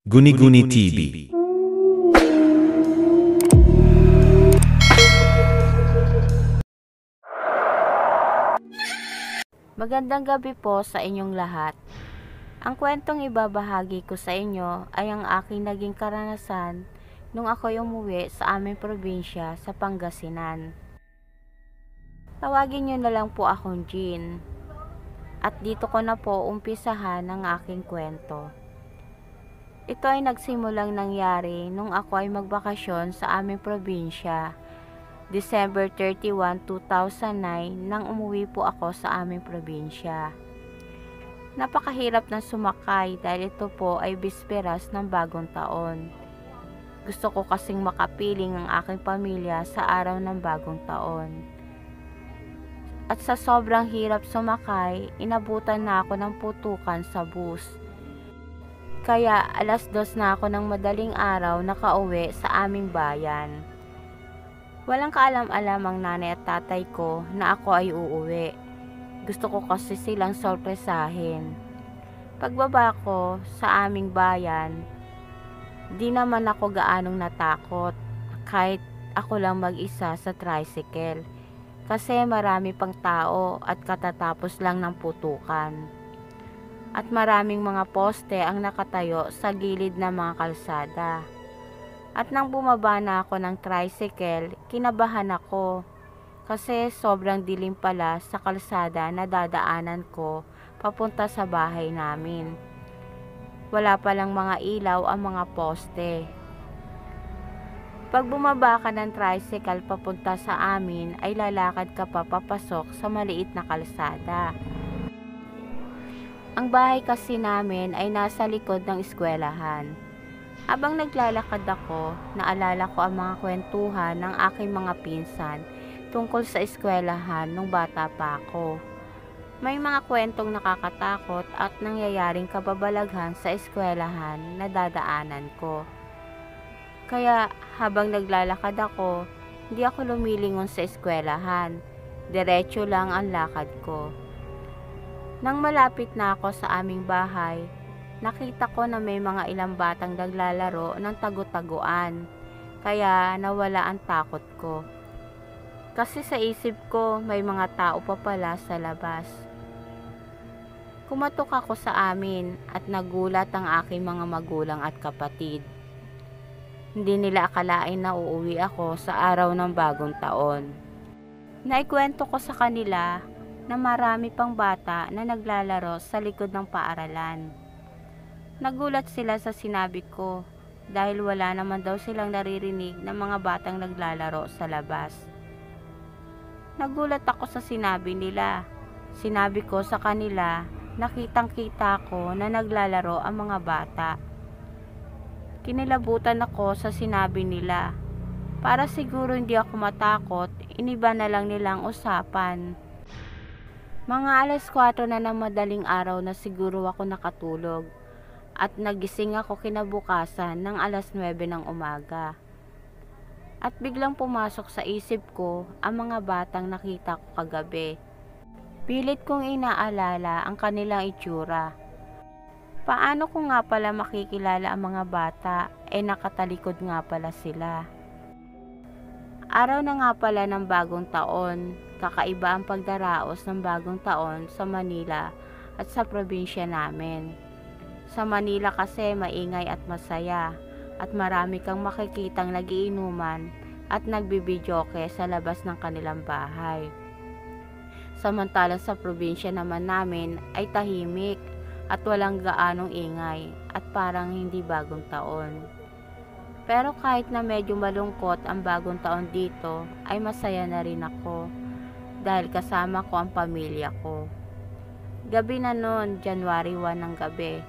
Guni-Guni TV. Magandang gabi po sa inyong lahat. Ang kwentong ibabahagi ko sa inyo ay ang aking naging karanasan nung ako'y umuwi sa aming probinsya sa Pangasinan. Tawagin niyo na lang po akong Jean. At dito ko na po umpisahan ang aking kwento. Ito ay nagsimulang nangyari nung ako ay magbakasyon sa aming probinsya. December 31, 2009 nang umuwi po ako sa aming probinsya. Napakahirap ng sumakay dahil ito po ay bisperas ng bagong taon. Gusto ko kasing makapiling ang aking pamilya sa araw ng bagong taon. At sa sobrang hirap sumakay, inabutan na ako ng putukan sa bus. Kaya 2:00 na ako ng madaling araw nakauwi sa aming bayan. Walang kaalam-alam ang nanay at tatay ko na ako ay uuwi. Gusto ko kasi silang sorpresahin. Pagbaba ko sa aming bayan, di naman ako gaanong natakot kahit ako lang mag-isa sa tricycle. Kasi marami pang tao at katatapos lang ng putukan. At maraming mga poste ang nakatayo sa gilid ng mga kalsada. At nang bumaba na ako ng tricycle, kinabahan ako kasi sobrang dilim pala sa kalsada na dadaanan ko papunta sa bahay namin. Wala palang mga ilaw ang mga poste. Pag bumaba ka ng tricycle papunta sa amin ay lalakad ka pa papasok sa maliit na kalsada. Ang bahay kasi namin ay nasa likod ng eskwelahan. Habang naglalakad ako, naalala ko ang mga kwentuhan ng aking mga pinsan tungkol sa eskwelahan nung bata pa ako. May mga kwentong nakakatakot at nangyayaring kababalaghan sa eskwelahan na dadaanan ko. Kaya habang naglalakad ako, hindi ako lumilingon sa eskwelahan. Diretso lang ang lakad ko. Nang malapit na ako sa aming bahay, nakita ko na may mga ilang batang naglalaro ng tagu-taguan, kaya nawala ang takot ko. Kasi sa isip ko may mga tao pa pala sa labas. Kumatok ako sa amin at nagulat ang aking mga magulang at kapatid. Hindi nila akalain na uuwi ako sa araw ng bagong taon. Naikwento ko sa kanila na marami pang bata na naglalaro sa likod ng paaralan. Nagulat sila sa sinabi ko dahil wala naman daw silang naririnig ng mga batang naglalaro sa labas. Nagulat ako sa sinabi nila. Sinabi ko sa kanila na kitang-kita ko na naglalaro ang mga bata. Kinilabutan ako sa sinabi nila. Para siguro hindi ako matakot, iniba na lang nilang usapan. Mga 4:00 na ng madaling araw na siguro ako nakatulog at nagising ako kinabukasan ng 9:00 ng umaga. At biglang pumasok sa isip ko ang mga batang nakita ko kagabi. Pilit kong inaalala ang kanilang itsura. Paano ko nga pala makikilala ang mga bata nakatalikod nga pala sila. Araw na nga pala ng bagong taon. Kakaiba ang pagdaraos ng bagong taon sa Manila at sa probinsya namin. Sa Manila kasi maingay at masaya at marami kang makikitang nagiinuman at nagbibidyoke sa labas ng kanilang bahay. Samantalang sa probinsya naman namin ay tahimik at walang gaanong ingay at parang hindi bagong taon. Pero kahit na medyo malungkot ang bagong taon dito ay masaya na rin ako. Dahil kasama ko ang pamilya ko. Gabi na noon, January 1 ng gabi.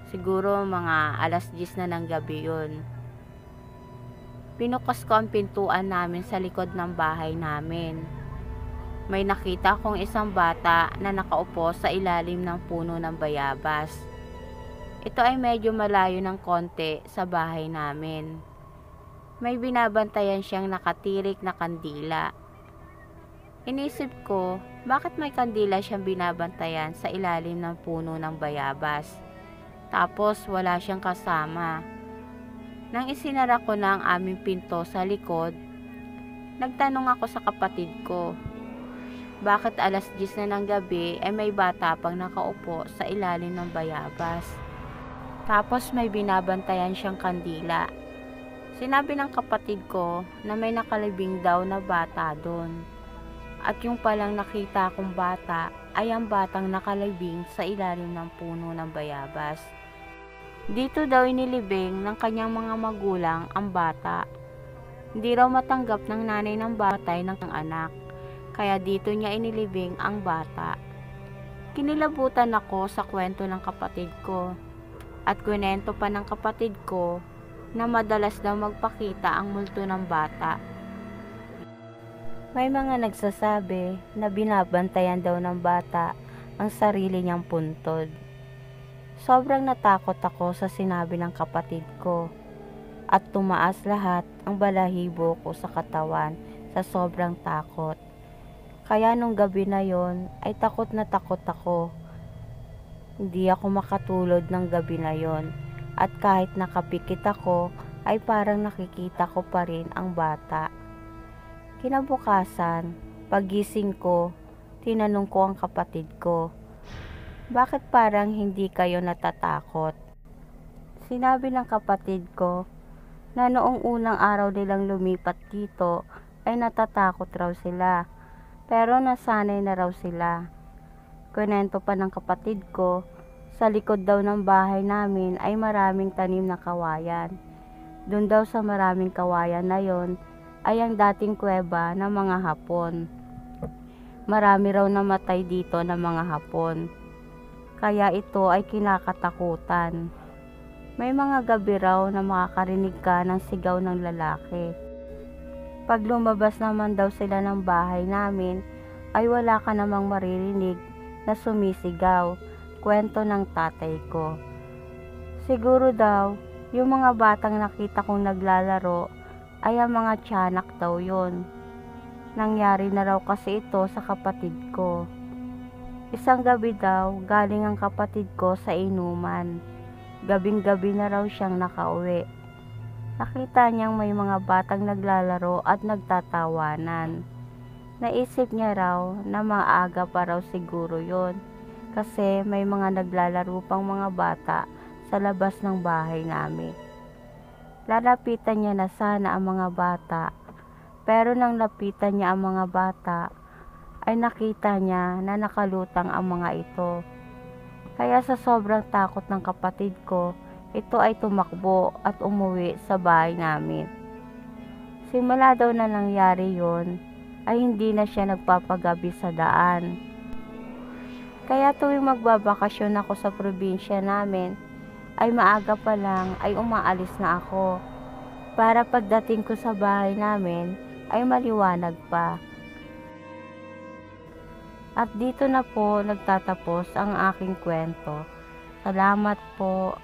Siguro mga 10:00 na ng gabi yun. Pinukas ko ang pintuan namin sa likod ng bahay namin. May nakita kong isang bata na nakaupo sa ilalim ng puno ng bayabas. Ito ay medyo malayo ng konti sa bahay namin. May binabantayan siyang nakatirik na kandila. Inisip ko, bakit may kandila siyang binabantayan sa ilalim ng puno ng bayabas? Tapos wala siyang kasama. Nang isinara ko na ang aming pinto sa likod, nagtanong ako sa kapatid ko, bakit alas 10 na ng gabi ay may bata pang nakaupo sa ilalim ng bayabas. Tapos may binabantayan siyang kandila. Sinabi ng kapatid ko na may nakalibing daw na bata doon. At yung palang nakita kong bata ay ang batang nakalibing sa ilalim ng puno ng bayabas. Dito daw inilibing ng kanyang mga magulang ang bata. Hindi raw matanggap ng nanay ng batay ng anak, kaya dito niya inilibing ang bata. Kinilabutan ako sa kwento ng kapatid ko, at kwento pa ng kapatid ko na madalas daw magpakita ang multo ng bata. May mga nagsasabi na binabantayan daw ng bata ang sarili niyang puntod. Sobrang natakot ako sa sinabi ng kapatid ko at tumaas lahat ang balahibo ko sa katawan sa sobrang takot. Kaya nung gabi na yon ay takot na takot ako. Hindi ako makatulog ng gabi na yon at kahit nakapikit ako ay parang nakikita ko pa rin ang bata. Kinabukasan, pagising ko, tinanong ko ang kapatid ko, bakit parang hindi kayo natatakot? Sinabi ng kapatid ko na noong unang araw nilang lumipat dito ay natatakot raw sila, pero nasanay na raw sila. Kwento pa ng kapatid ko, sa likod daw ng bahay namin ay maraming tanim na kawayan. Doon daw sa maraming kawayan na yon ay ang dating kuweba ng mga Hapon. Marami raw namatay dito ng mga Hapon, kaya ito ay kinakatakutan. May mga gabi raw na makakarinig ka ng sigaw ng lalaki. Pag lumabas naman daw sila ng bahay namin, ay wala ka namang maririnig na sumisigaw, kwento ng tatay ko. Siguro daw, yung mga batang nakita kong naglalaro ay ang mga tiyanak daw yun. Nangyari na raw kasi ito sa kapatid ko. Isang gabi daw, galing ang kapatid ko sa inuman. Gabing-gabi na raw siyang nakauwi. Nakita niyang may mga batang naglalaro at nagtatawanan. Naisip niya raw na maaga pa raw siguro yon, kasi may mga naglalaro pang mga bata sa labas ng bahay namin. Lalapitan niya na sana ang mga bata, pero nang lapitan niya ang mga bata, ay nakita niya na nakalutang ang mga ito. Kaya sa sobrang takot ng kapatid ko, ito ay tumakbo at umuwi sa bahay namin. Simula daw na nangyari yon, ay hindi na siya nagpapagabi sa daan. Kaya tuwing magbabakasyon ako sa probinsya namin, ay maaga pa lang ay umaalis na ako, para pagdating ko sa bahay namin ay maliwanag pa. At dito na po nagtatapos ang aking kwento. Salamat po.